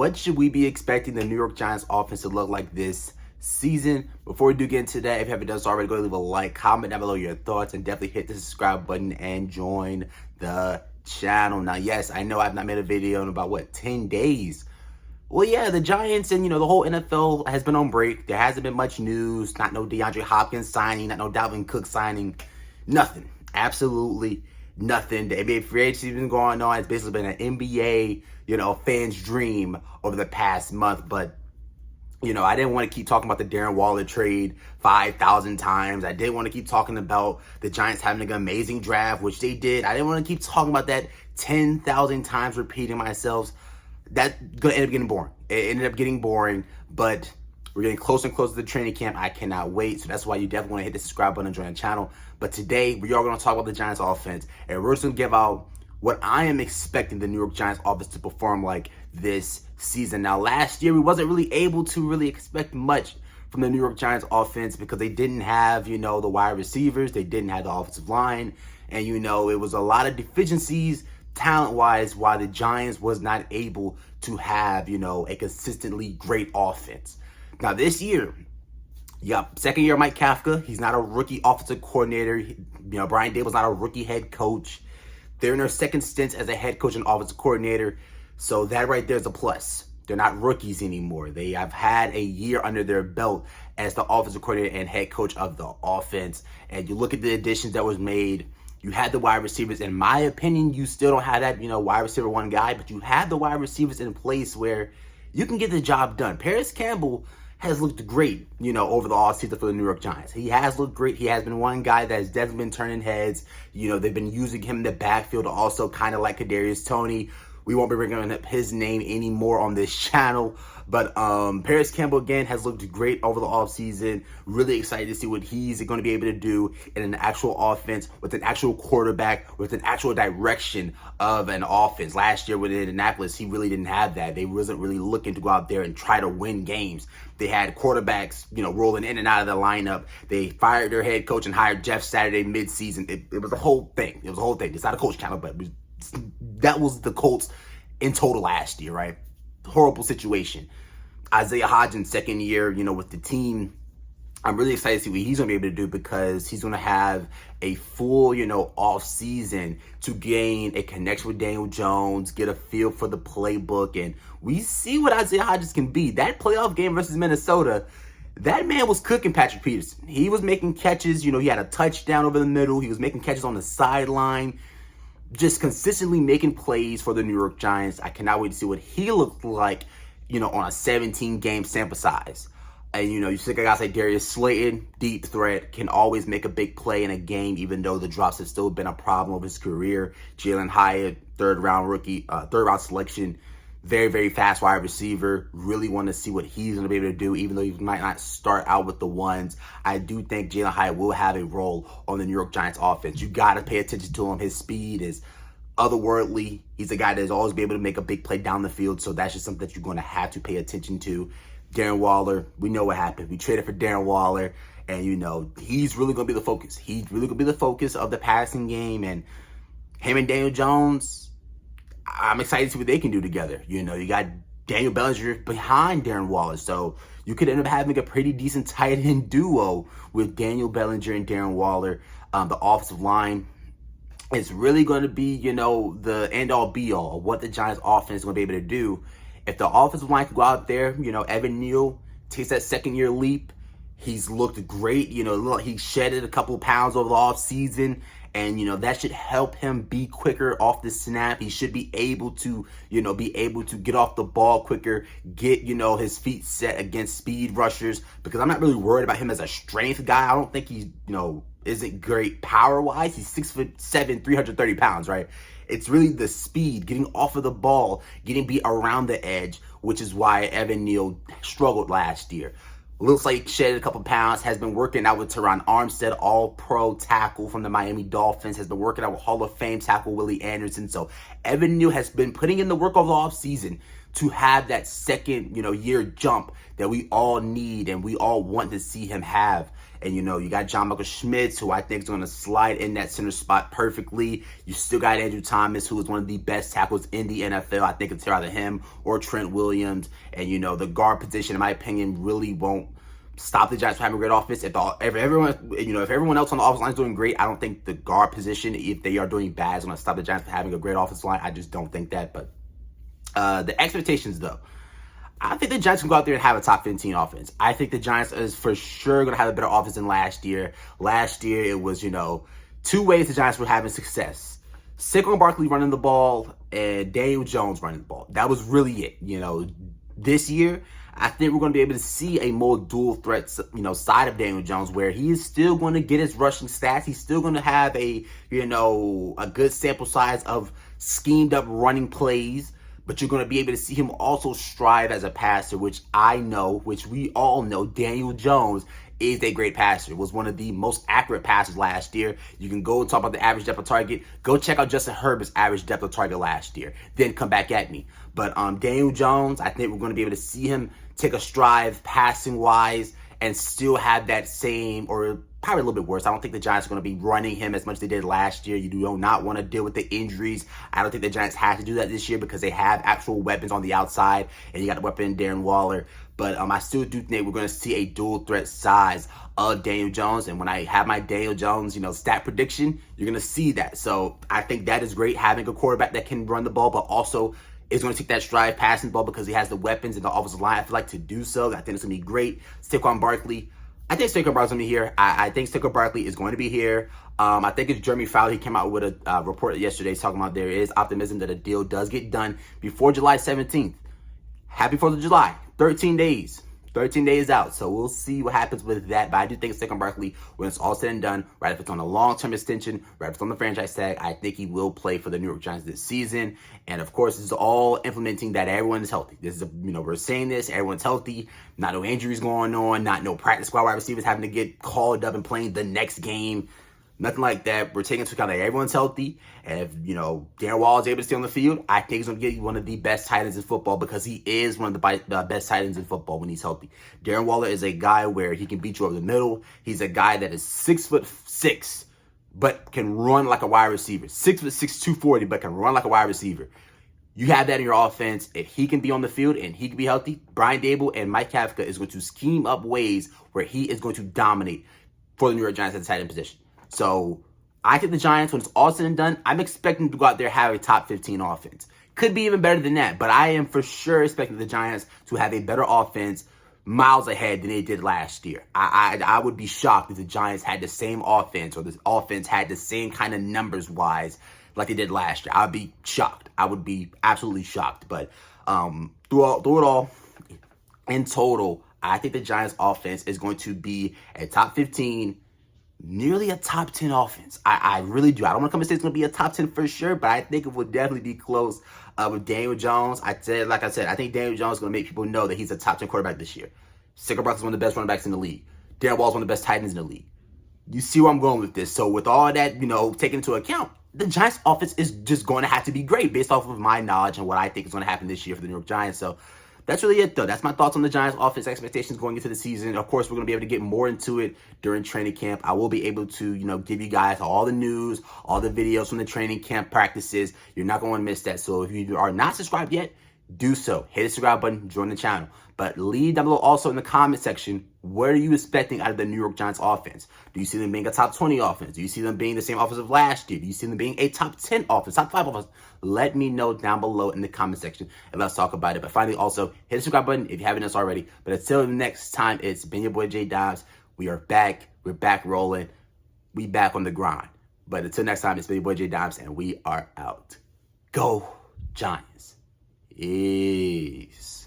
what should we be expecting the New York Giants offense to look like this season? Before we do get into that, if you haven't done so already, go leave a like, comment down below your thoughts, and definitely hit the subscribe button and join the channel. Now, yes, I know I've not made a video in about, 10 days? Well, yeah, the Giants and, the whole NFL has been on break. There hasn't been much news. Not no DeAndre Hopkins signing, not no Dalvin Cook signing. Nothing. Absolutely nothing. The NBA free agency has been going on. It's basically been an NBA, fan's dream over the past month. But, I didn't want to keep talking about the Darren Waller trade 5,000 times. I didn't want to keep talking about the Giants having an amazing draft, which they did. I didn't want to keep talking about that 10,000 times, repeating myself. That's going to end up getting boring. It ended up getting boring, but we're getting closer and closer to the training camp. I cannot wait. So that's why you definitely want to hit the subscribe button and join the channel. But today, we are going to talk about the Giants offense, and we're just going to give out what I am expecting the New York Giants offense to perform like this season. Now, last year, we wasn't really able to really expect much from the New York Giants offense because they didn't have, the wide receivers. They didn't have the offensive line. And, it was a lot of deficiencies talent-wise, why the Giants was not able to have, a consistently great offense. Now, this year, second year Mike Kafka. He's not a rookie offensive coordinator. Brian Daboll's not a rookie head coach. They're in their second stints as a head coach and offensive coordinator. So that right there is a plus. They're not rookies anymore. They have had a year under their belt as the offensive coordinator and head coach of the offense. And you look at the additions that was made. You had the wide receivers. In my opinion, you still don't have that, wide receiver one guy, but you have the wide receivers in place where you can get the job done. Paris Campbell has looked great, over the offseason for the New York Giants. He has looked great. He has been one guy that has definitely been turning heads. They've been using him in the backfield also kind of like Kadarius Toney. We won't be bringing up his name anymore on this channel. But Paris Campbell, again, has looked great over the offseason. Really excited to see what he's going to be able to do in an actual offense with an actual quarterback, with an actual direction of an offense. Last year with Indianapolis, he really didn't have that. They wasn't really looking to go out there and try to win games. They had quarterbacks, rolling in and out of the lineup. They fired their head coach and hired Jeff Saturday midseason. It was a whole thing. It was a whole thing. It's not a coach channel, but that was the Colts in total last year, right? Horrible situation. Isaiah Hodgins, second year, with the team. I'm really excited to see what he's going to be able to do because he's going to have a full, off season to gain a connection with Daniel Jones, get a feel for the playbook, and we see what Isaiah Hodgins can be. That playoff game versus Minnesota, that man was cooking Patrick Peterson. He was making catches. He had a touchdown over the middle. He was making catches on the sideline. Just consistently making plays for the New York Giants. I cannot wait to see what he looked like, on a 17-game sample size. And, you see guys like Darius Slayton, deep threat, can always make a big play in a game, even though the drops have still been a problem of his career. Jalen Hyatt, third-round selection, very, very fast wide receiver. Really want to see what he's going to be able to do, even though he might not start out with the ones. I do think Jalen Hyatt will have a role on the New York Giants offense. You got to pay attention to him. His speed is otherworldly. He's a guy that's always be able to make a big play down the field, so that's just something that you're going to have to pay attention to. Darren Waller, we know what happened. We traded for Darren Waller, and, he's really going to be the focus. He's really going to be the focus of the passing game, and him and Daniel Jones, I'm excited to see what they can do together. You got Daniel Bellinger behind Darren Waller, so you could end up having a pretty decent tight end duo with Daniel Bellinger and Darren Waller. The offensive line is really going to be, the end-all, be-all of what the Giants offense is going to be able to do. If the offensive line can go out there, Evan Neal takes that second-year leap. He's looked great. He shedded a couple pounds over the offseason. And, that should help him be quicker off the snap. He should be able to, get off the ball quicker, get, his feet set against speed rushers. Because I'm not really worried about him as a strength guy. I don't think he, isn't great power-wise. He's 6'7", 330 pounds, right? It's really the speed, getting off of the ball, getting beat around the edge, which is why Evan Neal struggled last year. Looks like shedded a couple pounds, has been working out with Teron Armstead, all-pro tackle from the Miami Dolphins, has been working out with Hall of Fame tackle Willie Anderson. So Evan Neal has been putting in the work of the offseason to have that second, year jump that we all need and we all want to see him have. And, you got John Michael Schmitz, who I think is going to slide in that center spot perfectly. You still got Andrew Thomas, who is one of the best tackles in the NFL. I think it's either him or Trent Williams. And, the guard position, in my opinion, really won't stop the Giants from having a great offense. If everyone else on the offensive line is doing great, I don't think the guard position, if they are doing bad, is going to stop the Giants from having a great offensive line. I just don't think that. But the expectations, though, I think the Giants can go out there and have a top 15 offense. I think the Giants is for sure going to have a better offense than last year. Last year, it was, two ways the Giants were having success. Saquon Barkley running the ball and Daniel Jones running the ball. That was really it. This year, I think we're going to be able to see a more dual threat, side of Daniel Jones, where he is still going to get his rushing stats. He's still going to have a good sample size of schemed up running plays. But you're going to be able to see him also strive as a passer, which we all know, Daniel Jones is a great passer. Was one of the most accurate passers last year. You can go and talk about the average depth of target. Go check out Justin Herbert's average depth of target last year. Then come back at me. But Daniel Jones, I think we're going to be able to see him take a stride passing-wise and still have that same, or probably a little bit worse. I don't think the Giants are going to be running him as much as they did last year. You do not want to deal with the injuries. I don't think the Giants have to do that this year because they have actual weapons on the outside, and you got the weapon in Darren Waller. But I still do think we're going to see a dual threat size of Daniel Jones. And when I have my Daniel Jones, stat prediction, you're going to see that. So I think that is great, having a quarterback that can run the ball, but also is going to take that stride passing the ball because he has the weapons in the offensive line, I feel like, to do so. I think it's going to be great. Saquon Barkley. I think Saquon Barkley's going to be here. I think Saquon Barkley is going to be here. I think it's Jeremy Fowler. He came out with a report yesterday talking about there is optimism that a deal does get done before July 17th. Happy 4th of July. 13 days. 13 days out. So we'll see what happens with that. But I do think Saquon Barkley, when it's all said and done, right, if it's on a long-term extension, right, if it's on the franchise tag, I think he will play for the New York Giants this season. And of course, this is all implementing that everyone is healthy. This is, we're saying this, everyone's healthy, not no injuries going on, not no practice squad wide receivers having to get called up and playing the next game. Nothing like that. We're taking into account that everyone's healthy. And if, Darren Waller is able to stay on the field, I think he's going to get one of the best tight ends in football because he is one of the best tight ends in football when he's healthy. Darren Waller is a guy where he can beat you over the middle. He's a guy that is 6'6", but can run like a wide receiver. 6'6", 240, but can run like a wide receiver. You have that in your offense. If he can be on the field and he can be healthy, Brian Daboll and Mike Kafka is going to scheme up ways where he is going to dominate for the New York Giants at the tight end position. So I think the Giants, when it's all said and done, I'm expecting to go out there and have a top 15 offense. Could be even better than that, but I am for sure expecting the Giants to have a better offense miles ahead than they did last year. I would be shocked if the Giants had the same offense or this offense had the same kind of numbers-wise like they did last year. I'd be shocked. I would be absolutely shocked. But through it all, in total, I think the Giants' offense is going to be a top 15, nearly a top 10 offense. I really do. I don't want to come and say it's going to be a top 10 for sure, but I think it would definitely be close with Daniel Jones. Like I said, I think Daniel Jones is going to make people know that he's a top 10 quarterback this year. Saquon Barkley is one of the best running backs in the league. Darren Waller is one of the best tight ends in the league. You see where I'm going with this. So with all that, taken into account, the Giants' offense is just going to have to be great based off of my knowledge and what I think is going to happen this year for the New York Giants. So that's really it, though. That's my thoughts on the Giants' offense expectations going into the season. Of course, we're going to be able to get more into it during training camp. I will be able to, give you guys all the news, all the videos from the training camp practices. You're not going to miss that. So if you are not subscribed yet, do so. Hit the subscribe button, join the channel. But leave down below also in the comment section, what are you expecting out of the New York Giants offense? Do you see them being a top 20 offense? Do you see them being the same offense of last year? Do you see them being a top 10 offense, top 5 offense? Let me know down below in the comment section and let's talk about it. But finally, also, hit the subscribe button if you haven't done this already. But until next time, it's been your boy J Dimes. We are back. We're back rolling. We back on the grind. But until next time, it's been your boy J Dimes and we are out. Go Giants. Peace.